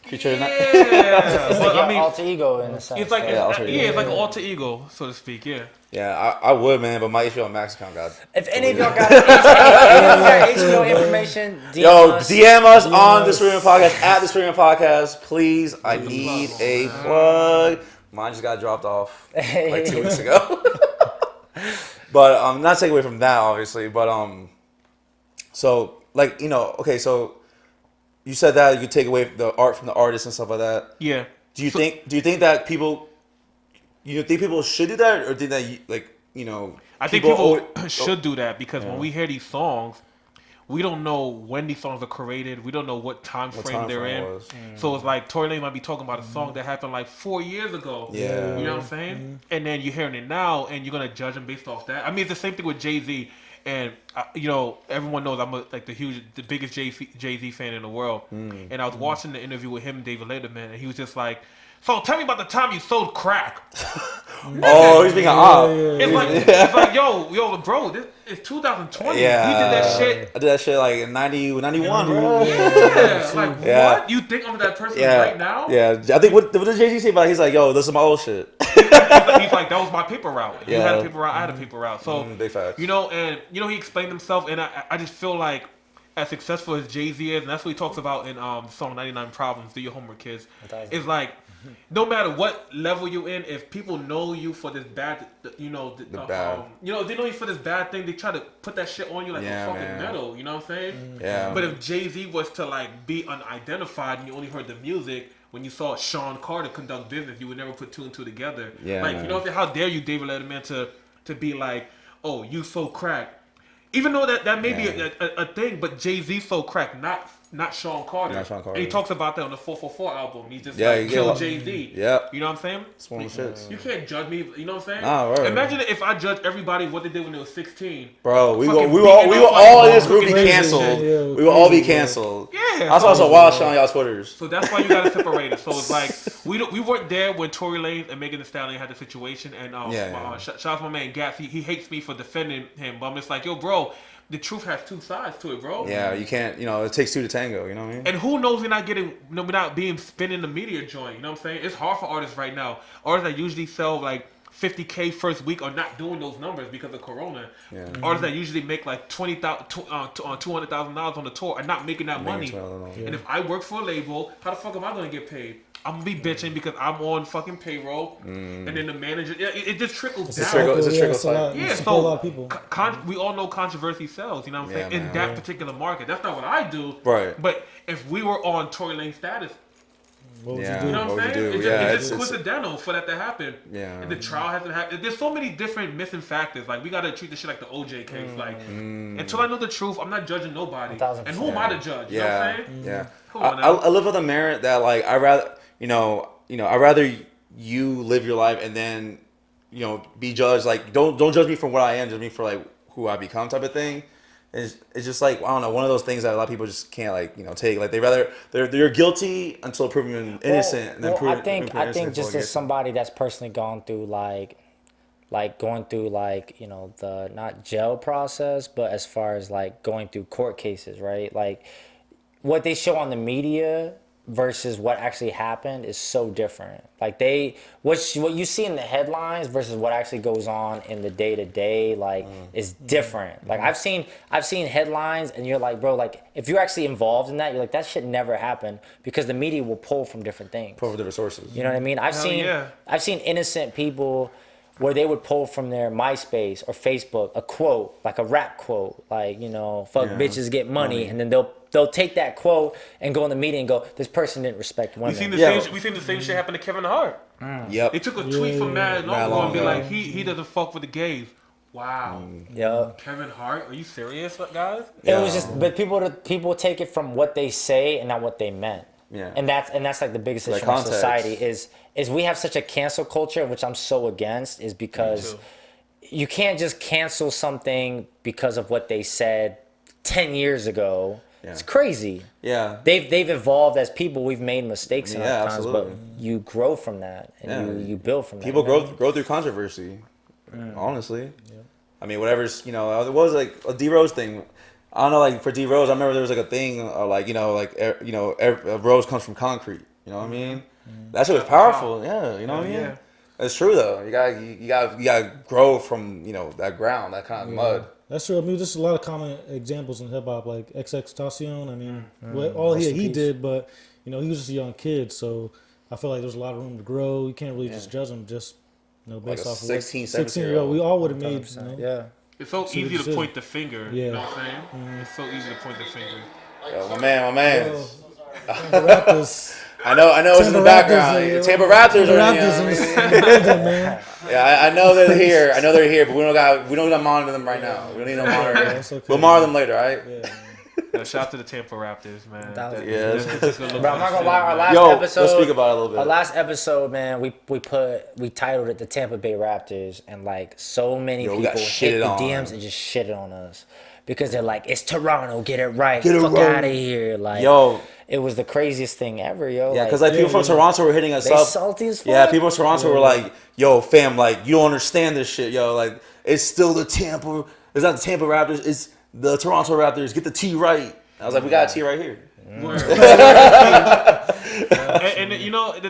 Creature of the night. It's like your alter ego in a sense. It's like it's like an alter ego, so to speak. Yeah, I would, man, but my HBO Max account got. If any of y'all got HBO information, DM us on the Sweeterman Podcast at the Sweeterman Podcast, please. I need a plug. Mine just got dropped off like 2 weeks ago. But not taking away from that, obviously. But so like okay, so you said that you could take away the art from the artist and stuff like that. Yeah. Do you think that people? You think people should do that, or think that I think people should do that because when we hear these songs, we don't know when these songs are created. We don't know what time frame they're in. So it's like Tory Lanez might be talking about a song that happened like 4 years ago. Yeah. You know what I'm saying? And then you're hearing it now, and you're gonna judge him based off that. I mean, it's the same thing with Jay-Z. And everyone knows I'm the biggest Jay-Z fan in the world. And I was watching the interview with him and David Letterman, and he was just like, "So tell me about the time you sold crack." He's being an op. It's like, yo, bro, it's 2020. Yeah. He did that shit. I did that shit like in 91, bro. What? You think I'm that person right now? Yeah. I think what did Jay-Z say about it? He's like, yo, this is my old shit. He's like, that was my paper route. You had a paper route, I had a paper route. So, big facts. And he explained himself, and I just feel like as successful as Jay-Z is, and that's what he talks about in the song 99 Problems, Do Your Homework, Kids. It's like, no matter what level you in, if people know you for this bad, they know you for this bad thing, they try to put that shit on you like a fucking metal. You know what I'm saying? Yeah. But if Jay-Z was to like be unidentified and you only heard the music, when you saw Sean Carter conduct business, you would never put two and two together. Yeah. Like, you know what I'm saying? How dare you, David Letterman, to be like, oh, you sold crack. Even though that may be a thing, but Jay-Z sold crack, not Sean Carter. And he talks about that on the 444 album. He's just killed Jay-Z. Yeah. You know what I'm saying? It's one of the shits. You can't judge me. You know what I'm saying? Nah, right. Imagine if I judged everybody what they did when they were 16. Bro, we will all in this group be canceled. We will all be canceled. Yeah, Yeah. I saw some wild shit on y'all Twitters. So that's why you gotta separate it. So it's like we weren't there when Tory Lanez and Megan Thee Stallion had the situation, and shout out to my man Gas. He hates me for defending him, but I'm just like, yo, bro, the truth has two sides to it, bro. Yeah, you can't. It takes two to tango. You know what I mean? And who knows we're not being spinning the media joint. You know what I'm saying? It's hard for artists right now. Artists that usually sell like $50K first week are not doing those numbers because of Corona. Yeah. Artists that usually make like $200,000 on the tour are not making that money. And if I work for a label, how the fuck am I gonna get paid? I'm gonna be bitching because I'm on fucking payroll, and then the manager. It just trickles down. It's a trickle cycle. Yeah, so a lot of people. We all know controversy sells. You know what I'm saying? In that particular market, that's not what I do. Right. But if we were on Tory Lanez status. What would you do? You know what I'm saying? It's just coincidental for that to happen. Yeah. And the trial hasn't happened. There's so many different missing factors. Like, we got to treat this shit like the OJ case. Like, until I know the truth, I'm not judging nobody. 1,000%. And who am I to judge? You know what I'm saying? Yeah. Come on now. I live with the merit that, like, I'd rather, I'd rather you live your life and then, be judged. Like, don't judge me for what I am, judge me for, like, who I become type of thing. It's just like, I don't know, one of those things that a lot of people just can't take. Like they're guilty until proven innocent. And then I think just as somebody that's personally gone through the not jail process, but as far as like going through court cases, right? Like what they show on the media versus what actually happened is so different. Like what you see in the headlines versus what actually goes on in the day to day, is different. Like I've seen headlines and you're like, bro, like if you're actually involved in that, you're like, that shit never happened because the media will pull from different things. Pull from different sources. You know what I mean? I've seen innocent people where they would pull from their MySpace or Facebook a quote, like a rap quote, like, fuck bitches get money, and then they'll take that quote and go in the media and go, this person didn't respect women. We seen the same shit happen to Kevin Hart. Yep. They took a tweet from Mad Long and be like, he doesn't fuck with the gays. Wow. Yeah. Kevin Hart, are you serious, guys? It was just, but people take it from what they say and not what they meant. Yeah. And that's like the biggest issue in society is we have such a cancel culture, which I'm so against, is because you can't just cancel something because of what they said 10 years ago. Yeah. It's crazy. Yeah. They've evolved as people. We've made mistakes in our times, absolutely. but you grow from that and you build from that. People grow through controversy. Honestly. Yeah. I mean, whatever's, it was like a D Rose thing. I don't know, like for D Rose, I remember there was like a thing, a rose comes from concrete. You know what I mean? That shit was powerful. Yeah, you know what I mean? Yeah. It's true though. You gotta grow from that ground, that kind of mud. That's true. I mean, there's a lot of common examples in hip hop, like XXXTentacion. I mean, all he did, but he was just a young kid, so I feel like there's a lot of room to grow. You can't really just judge him based like off of 16-year-old. We all would have made. Yeah. It's so easy to point the finger. Yeah. You know what I'm saying? It's so easy to point the finger. Yo, my man. Raptors. I know it's in the background. Tampa Raptors are here. Yeah, I know they're here. But we don't got to monitor them right now. We don't need no monitor. Okay. We'll monitor them later, all right? Yeah. Shout out to the Tampa Raptors, man. But I'm not gonna lie, our last episode. Let's speak about it a little bit. Our last episode, man, we titled it the Tampa Bay Raptors, and like so many people hit the DMs and just shitted on us because they're like, "It's Toronto, get it right, fuck out of here!" Like, it was the craziest thing ever, yo. Yeah, because people from Toronto were hitting us up. Salty as fuck. Yeah, people from Toronto were like, "Yo, fam, like you don't understand this shit, yo. Like it's still the Tampa. It's not the Tampa Raptors. It's the Toronto Raptors. Get the T right." I was like, "We got a T right here." And the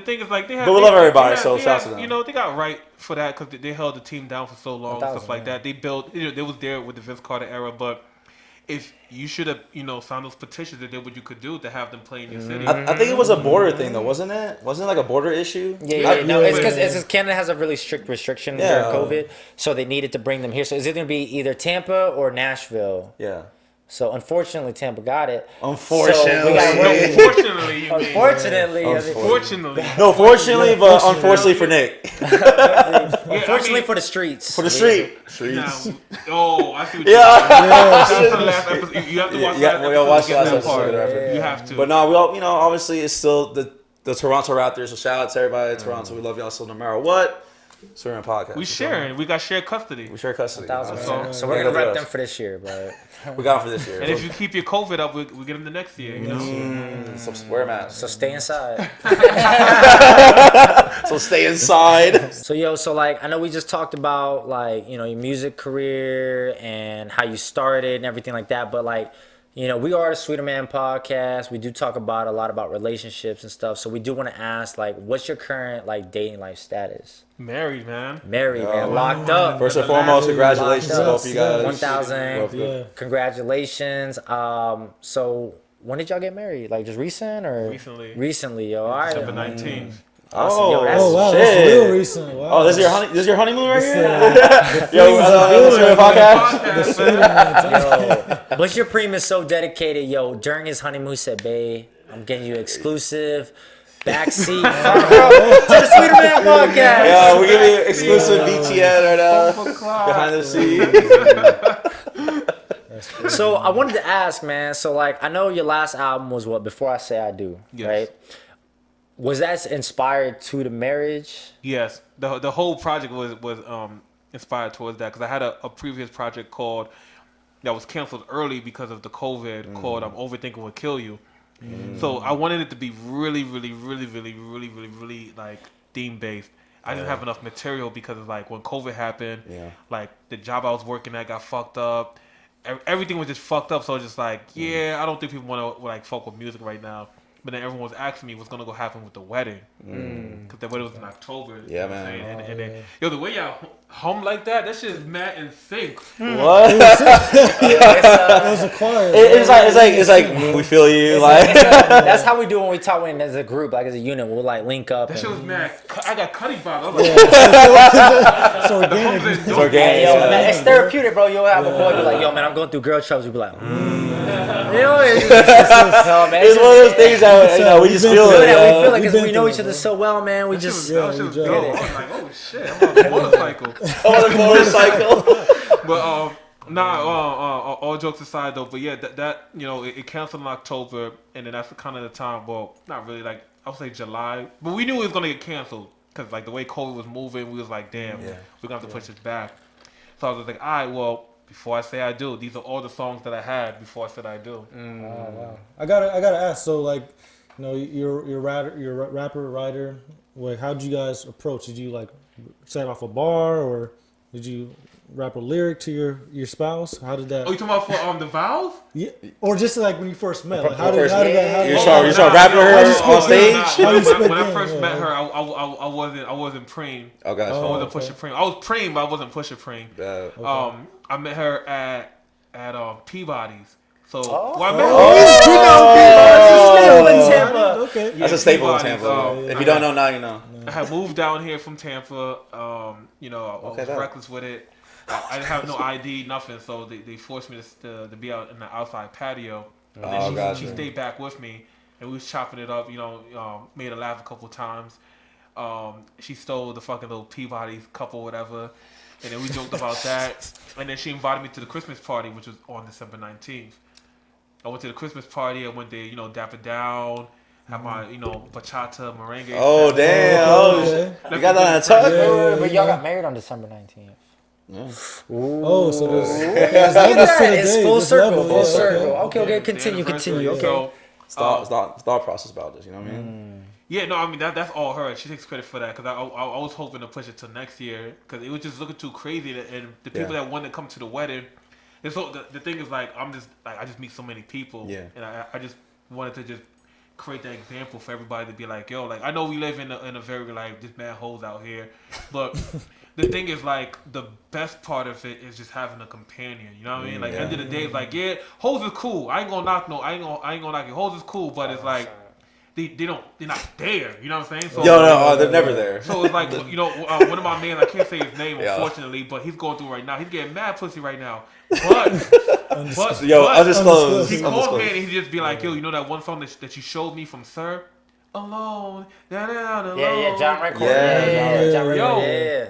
thing is, like, but we love everybody, so shout out to them. They got right for that because they held the team down for so long, stuff like that. They built, they was there with the Vince Carter era, but if you should have, signed those petitions and did what you could do to have them play in your city. I think it was a border thing, though, wasn't it? Wasn't it like a border issue? It's because Canada has a really strict restriction during COVID, so they needed to bring them here. So is it going to be either Tampa or Nashville? Yeah. So unfortunately, Tampa got it. Unfortunately, no, fortunately, but unfortunately for Nick. Unfortunately for the streets. For the streets. I see what you're saying. That's the last episode. You have to watch that episode. You have to. But no, we all, obviously it's still the Toronto Raptors. So shout out to everybody in Toronto. We love y'all still no matter what. Sweeterman Podcast. We sharing. We got shared custody. We share custody. So we're gonna rep them for this year, but we got them for this year. And if you keep your COVID up, we get them the next year. You know. So wear a mask. So stay inside. So stay inside. So like I know we just talked about like your music career and how you started and everything like that, but like. We are the Sweeterman Podcast. We do talk a lot about relationships and stuff. So we do want to ask, like, what's your current like dating life status? Married, man. Man. Locked up. First and forecast, congratulations to both of you guys. 1,000. Congratulations. So when did y'all get married? Like just recent or? Recently, yo. All right. December 19th. Awesome. Wow, shit. that's real recent. Wow. Oh, this is your honeymoon right here? Pusha Preme is so dedicated, yo. During his honeymoon, he said, "Babe, I'm getting you exclusive backseat to the Sweeterman Podcast." Yo, we give you exclusive BTN right now. Behind the scenes. So I wanted to ask, man. So like, I know your last album was what? Before I Say I Do, right? Was that inspired to the marriage? Yes, the whole project was inspired towards that because I had a previous project that was canceled early because of the COVID called Overthinking Will Kill You. So I wanted it to be really like theme based. I didn't have enough material because of like when COVID happened, like the job I was working at got fucked up. Everything was just fucked up. So I was just like, I don't think people want to like fuck with music right now. But then everyone was asking me what's gonna go happen with the wedding, because the wedding was in October. Yeah, man. And then, the way y'all hum like that shit is mad in sync. What? It was a choir. It's like we feel you. Like that's how we do when we talk as a group, like as a unit. We'll like link up. That shit was mad. I got Cuddy vibes. I was like, It's organic. it's organic. Yo, man, it's therapeutic, bro. You'll have a boy be like, "Yo, man, I'm going through girl troubles." You'll be like, It's one of those things that we just feel it. We feel it because we know each other so well, man. We just that shit was dope. I was like, oh shit, I'm on a motorcycle. On a motorcycle. But all jokes aside though, but yeah, that it canceled in October, and then that's kind of the time. Well, not really. Like I would say July, but we knew it was gonna get canceled because like the way COVID was moving, we was like, damn, we're gonna have to push this back. So I was like, all right, well. Before I Say I Do, these are all the songs that I had before I said I do. Oh, wow. I gotta ask. So like, you're rapper, writer. Like, how'd you guys approach? Did you like set off a bar, or did you rap a lyric to your spouse? How did that? Oh, you talking about for the vows? Yeah, or just like when you first met. Like, how did You that? saw rapping her on stage. When I first met her, I wasn't Preme. Oh, gosh. I wasn't Pusha Preme. I was Preme, but I wasn't Pusha Preme. I met her at Peabody's. So I met her. in Tampa. Okay. That's a staple in Tampa. If you don't know now, you know. I had moved down here from Tampa. I was reckless with it. I didn't have no ID, nothing. So they forced me to be out in the outside patio. And then she stayed back with me, and we was chopping it up. Made her laugh a couple times. She stole the fucking little Peabody's couple, whatever. And then we joked about that. And then she invited me to the Christmas party, which was on December 19th. I went to the Christmas party. I went there, Dapper Down. Had my, bachata, merengue. Oh, damn. Okay. You got that on touch? But y'all got married on December 19th. Yeah. Oh, so it's full circle. Full circle. Okay, continue. Okay. So, thought process about this, you know what I mean? Yeah, no, I mean that's all her. She takes credit for that because I was hoping to push it to next year because it was just looking too crazy. And the people that wanted to come to the wedding, and so the thing is like I just meet so many people, and I just wanted to just create that example for everybody to be like, yo, like I know we live in a very like just mad hoes out here, but the thing is like the best part of it is just having a companion. You know what I mean? Like end of the day, it's like hoes is cool. I ain't gonna knock you. Hoes is cool, but it's like. They're not there, you know what I'm saying? So, they're never there. So it's like, one of my mans, I can't say his name, unfortunately, but he's going through right now. He's getting mad pussy right now. But undisclosed. He called me and he just be like, yo, that one song that you showed me from Sir? alone. Alone. Yeah, John Record. Yeah, John Record. Yo,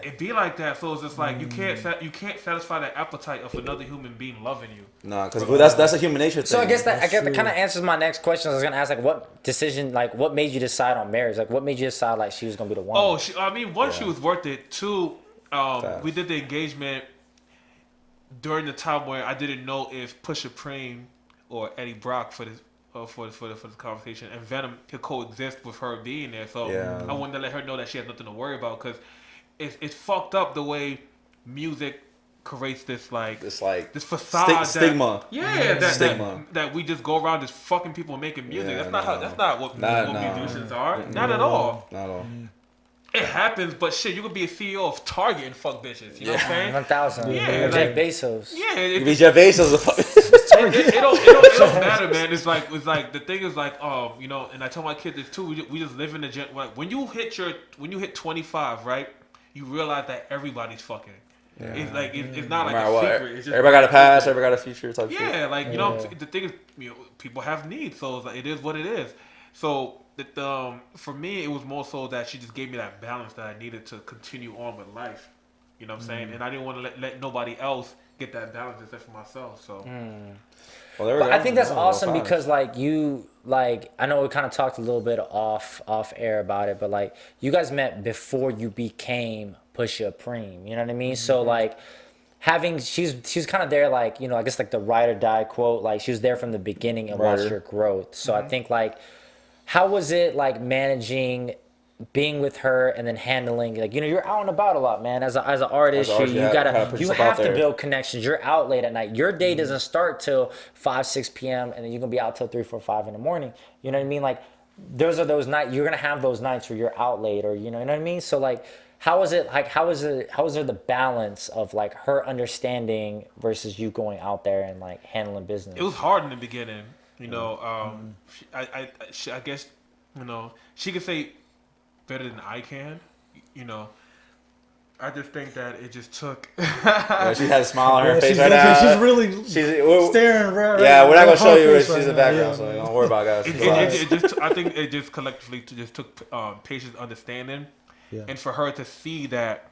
it be like that. So it's just like you can't satisfy that appetite of another human being loving you. No, because that's a human nature thing. So I guess that kind of answers my next question. I was gonna ask like, what decision, like, what made you decide on marriage? Like, what made you decide like she was gonna be the one? Oh, one, she was worth it. Two, we did the engagement during the time where I didn't know if Pusha Preme or Eddie Brock for this conversation and Venom could coexist with her being there. So I wanted to let her know that she had nothing to worry about, because it's fucked up the way music creates this facade stigma. That we just go around just fucking people making music. That's not what musicians are. Not at all. Not at all. It happens, but shit, you could be a CEO of Target and fuck bitches. You know what I'm saying? 1,000. Yeah, Jeff Bezos. Yeah, you be Jeff Bezos. It don't matter, man. It's like the thing is like, and I tell my kids this too. We just live in the when you hit 25, right? You realize that everybody's fucking. Yeah. It's like it's not like a secret. It's just everybody got a past, everybody got a future type shit. Yeah, like the thing is, people have needs, so it's like, it is what it is. So for me, it was more so that she just gave me that balance that I needed to continue on with life. You know what I'm saying? And I didn't want to let nobody else get that balance except for myself. So. Well, I think that's awesome because like I know we kind of talked a little bit off air about it, but like you guys met before you became Pusha Preme. You know what I mean? So like she's kind of there, like, I guess like the ride or die quote, like she was there from the beginning and watched your growth. So I think like, how was it like managing being with her and then handling, like, you're out and about a lot, man. As an artist, you have to build connections. You're out late at night. Your day doesn't start till 5-6 p.m. and then you're gonna be out till 3, 4, 5 in the morning. You know what I mean? Like those are those nights you're gonna have those nights where you're out late, or you know what I mean. So like, how was it? Like how was there the balance of like her understanding versus you going out there and like handling business? It was hard in the beginning. I guess she could say better than I can. I just think that it just took. She had a smile on her face right now. She's really staring. We're not gonna show you where she's in the background, so don't worry about it, guys. I think it just collectively just took patience, understanding, and for her to see that.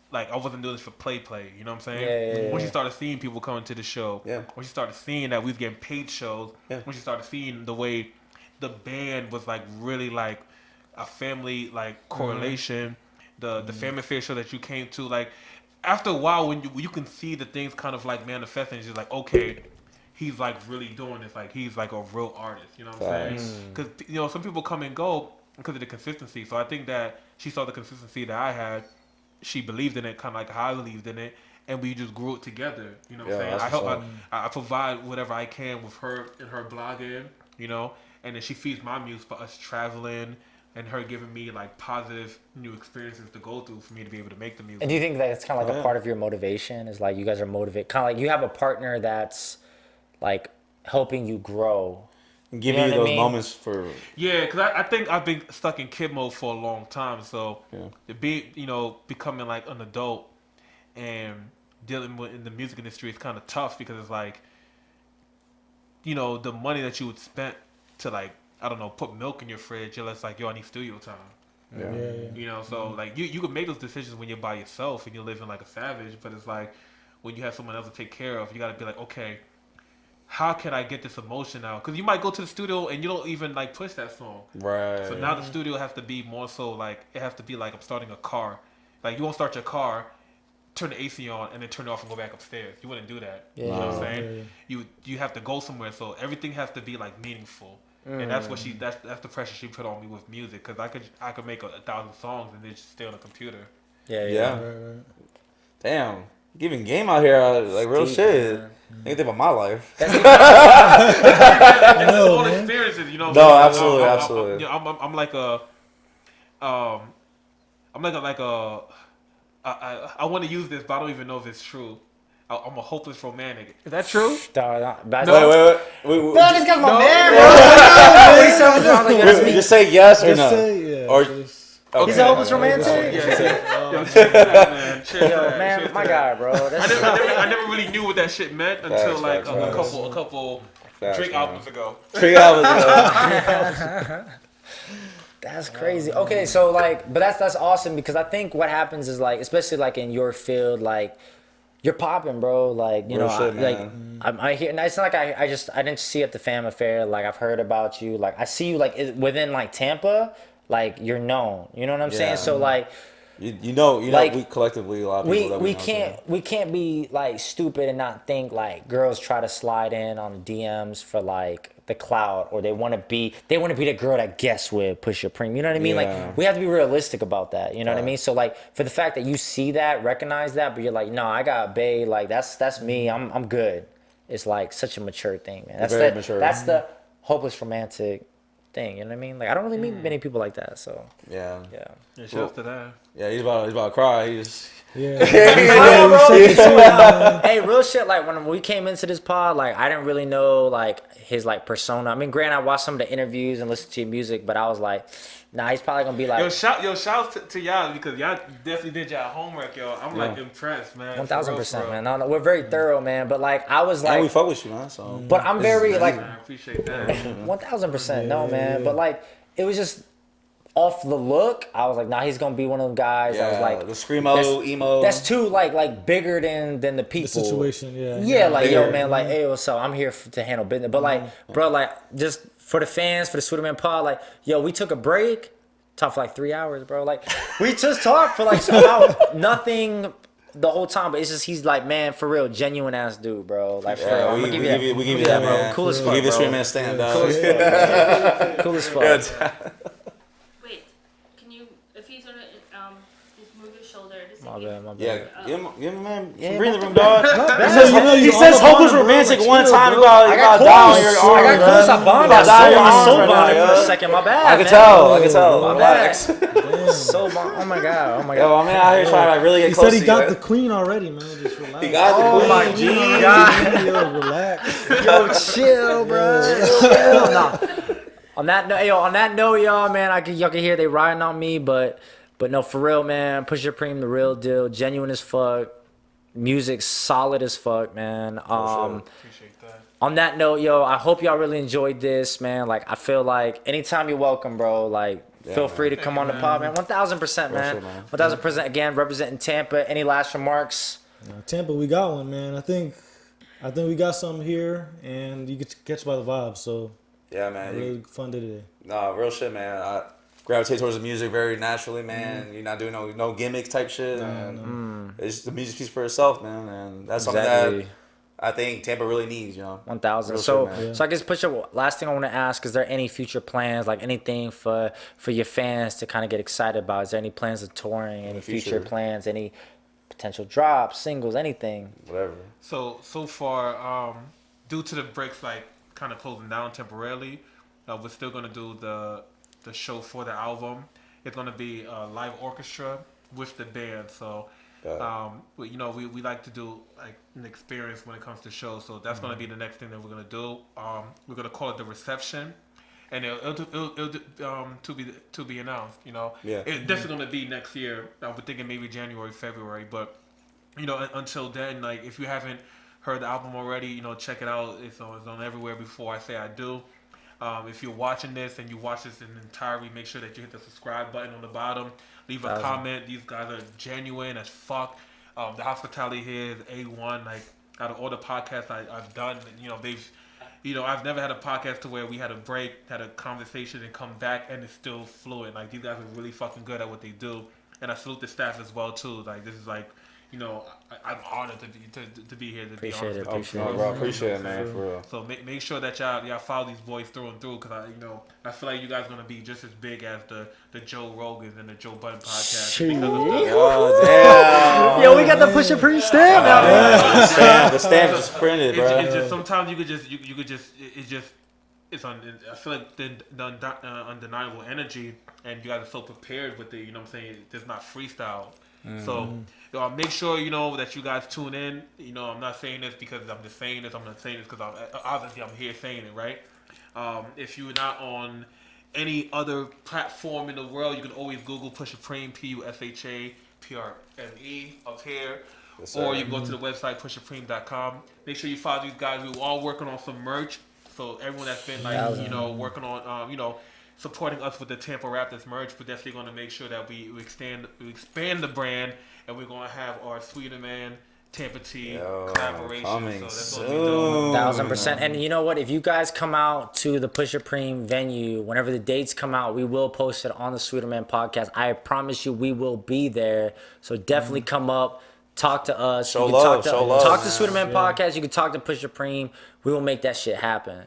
Like, I wasn't doing this for play, you know what I'm saying? Yeah. When she started seeing people coming to the show, when she started seeing that we was getting paid shows, when she started seeing the way the band was, like, really, like, a family, like, correlation, the family fair show that you came to, like, after a while, when you can see the things kind of, like, manifesting, it's just like, okay, he's, like, really doing this. Like, he's, like, a real artist, you know what I'm saying? Because, some people come and go because of the consistency. So I think that she saw the consistency that I had. She believed in it, kind of like how I believed in it, and we just grew it together. You know what I'm saying? I provide whatever I can with her and her blogging, and then she feeds my muse for us traveling and her giving me like positive new experiences to go through for me to be able to make the music. And do you think that it's kind of like a part of your motivation? Is like you guys are motivated, kind of like you have a partner that's like helping you grow. Giving you those moments for... Yeah, because I think I've been stuck in kid mode for a long time. So to be, becoming like an adult and dealing with in the music industry is kind of tough because it's like, the money that you would spend to like, I don't know, put milk in your fridge, you're just like, yo, I need studio time. So like you can make those decisions when you're by yourself and you're living like a savage, but it's like when you have someone else to take care of, you got to be like, okay, how can I get this emotion out? Because you might go to the studio and you don't even like push that song. Right. So now the studio has to be more so like, it has to be like I'm starting a car. Like you won't start your car, turn the AC on, and then turn it off and go back upstairs. You wouldn't do that. You know what I'm saying? You have to go somewhere. So everything has to be like meaningful. And that's what that's the pressure she put on me with music. Because I could make 1,000 songs and they're just stay on the computer. Yeah. Right. Damn. Giving game out here, like real shit. Anything about my life. That's all experiences, No, absolutely. I'm like I want to use this, but I don't even know if it's true. I'm a hopeless romantic. Is that true? Wait. This guy's my man, bro. Just say yes or no. Or okay. He's a hopeless romantic. Man, my guy, bro. I never really knew what that shit meant until a couple Drake albums ago. That's crazy. Okay, so like, but that's awesome because I think what happens is like, especially like in your field, like you're popping, bro. Like you know, I hear. And it's not like I didn't see you at the Fam Affair. Like I've heard about you. Like I see you like within like Tampa. Like you're known. You know what I'm saying? So like. You know, like, we collectively a lot of people we can't be like stupid and not think like girls try to slide in on DMs for like the clout or they want to be the girl that guests with Pusha Preme. You know what I mean? Like we have to be realistic about that. You know what I mean? So like for the fact that you see that, recognize that, but you're like, no, I got bae. Like that's me. I'm good. It's like such a mature thing, man. That's the hopeless romantic thing, you know what I mean? Like I don't really meet many people like that, so yeah. Shout to that. Yeah, he's about to cry. He's Hey, real shit. Like when we came into this pod, like I didn't really know like his like persona. I mean, granted, I watched some of the interviews and listened to your music, but I was like, nah, he's probably gonna be like. Shout to y'all because y'all definitely did y'all homework, yo. I'm like impressed, man. 1000%, man. No, we're very thorough, man. But like I was like, and we fuck with you, man. So. But I'm very like. I appreciate that. 1000%, no, man. But like it was just. Off the look, I was like, nah, he's gonna be one of them guys. I was like, the screamo, emo. That's too like bigger than the people. The situation, Yeah, like bigger. Yo, man, like, hey, what's up? I'm here to handle business. But like, bro, like, just for the fans, for the Sweeterman Pod, like, yo, we took a break, talked for like 3 hours, bro. Like, we just talked for like about nothing the whole time, but it's just he's like, man, for real, genuine ass dude, bro. Like, for real, we give you that, man. Cool as fuck, we give bro. this man a stand up. Cool as fuck. My bad. Yeah, give him, man. Breathe the room, dog. He says hopeless romantic one time about die on your arm. I got close. I bonded. I soul bonded for a second. My bad. I can tell. My bad. So bond. Oh my god. Yo, I'm out here trying to like really get close to you. He said he got the queen already, man. Just relax. He got the queen. My G. God. Yo, relax. Yo, chill, bro. Chill. Nah. On that note, y'all, man, y'all can hear they riding on me, but no, for real, man. Pusha Preme, the real deal, genuine as fuck, music solid as fuck, man. Appreciate that. On that note, yo, I hope y'all really enjoyed this, man. Like I feel like anytime you're welcome, bro. Like feel free to come on the pod, man. 1000%, man. 1000%. Again, representing Tampa. Any last remarks? Tampa, we got one, man. I think we got something here, and you get to catch by the vibe. So yeah, man. Really fun day today. Nah, real shit, man. I gravitate towards the music very naturally, man. You're not doing no gimmicks type shit. It's just the music speaks for itself, man. And that's something that I think Tampa really needs, you know. 1000. So I guess Pusha, last thing I want to ask, is there any future plans, like anything for your fans to kind of get excited about? Is there any plans of touring, any future plans, any potential drops, singles, anything? Whatever. So far, due to the breaks like kind of closing down temporarily, we're still gonna do the show for the album. It's gonna be a live orchestra with the band. So, we like to do like an experience when it comes to shows. So that's gonna be the next thing that we're gonna do. We're gonna call it the reception, and it'll to be announced. You know, it's definitely gonna be next year. We're thinking maybe January, February. But until then, like if you haven't heard the album already, check it out. It's on everywhere. Before I say I do. If you're watching this and you watch this in entirety, make sure that you hit the subscribe button on the bottom. Leave a comment. These guys are genuine as fuck. The hospitality here is A1. Like out of all the podcasts I've done, I've never had a podcast to where we had a break, had a conversation, and come back, and it's still fluid. Like these guys are really fucking good at what they do, and I salute the staff as well too. Like this is like. I'm honored to be here. Appreciate it, bro. Appreciate it, man. For real. So make sure that y'all follow these boys through and through, because I feel like you guys are gonna be just as big as the Joe Rogans and the Joe Budden podcast. Oh damn! Yo, we got the Pusha Preme stamp out. The stamp is printed, bro. It's just sometimes you could just I feel like the undeniable energy, and you guys are so prepared with it. You know what I'm saying? It's not freestyle. So make sure that you guys tune in. I'm not saying this because I'm just saying this. I'm not saying this because obviously I'm here saying it, right? If you're not on any other platform in the world, you can always Google Pusha Preme, PUSHA PRME up here, or you can go to the website pushapreme.com. Make sure you follow these guys. We're all working on some merch. So everyone that's been working on supporting us with the Tampa Raptors merch. We're definitely going to make sure that we expand the brand, and we're going to have our Sweeterman Tampa T collaboration. Coming so that's what 1,000%. And you know what? If you guys come out to the Pusha Preme venue, whenever the dates come out, we will post it on the Sweeterman podcast. I promise you, we will be there. So definitely come up, talk to us. Show love. Talk to Sweeterman podcast. You can talk to Pusha Preme. We will make that shit happen.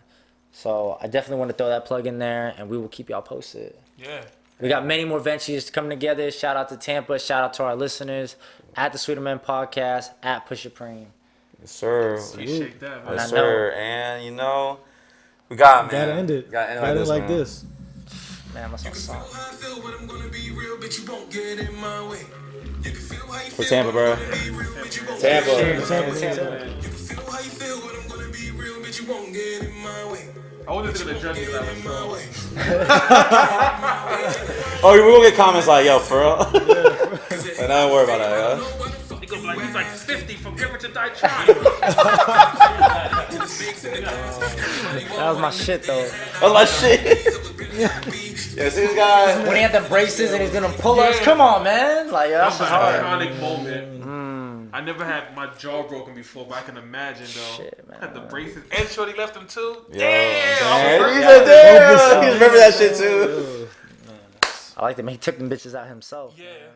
So I definitely want to throw that plug in there, and we will keep y'all posted. Yeah. We got many more ventures coming together. Shout out to Tampa. Shout out to our listeners at the Sweeterman Podcast, at Pusha Preme. Yes, sir. Appreciate that, man. Yes, sir. And we got man. Gotta end it. Gotta end it like this. Man, that's my song. For Tampa, bro. Tampa. I wasn't going to judge you that much. Oh, we will get comments like, yo, for real? Like, don't worry about that, yo. He's like 50 from Ever to Die Trying. That was my shit, though. That was my shit. Yeah, see this guy? When he had the braces and he's going to pull us. Come on, man. Like, That's that's an hard. iconic moment. I never had my jaw broken before, but I can imagine, though. Shit, man. Had the braces. And Shorty left him, too. Damn. He's a damn. He remember that shit, too. I like that he took them bitches out himself. Yeah. Man.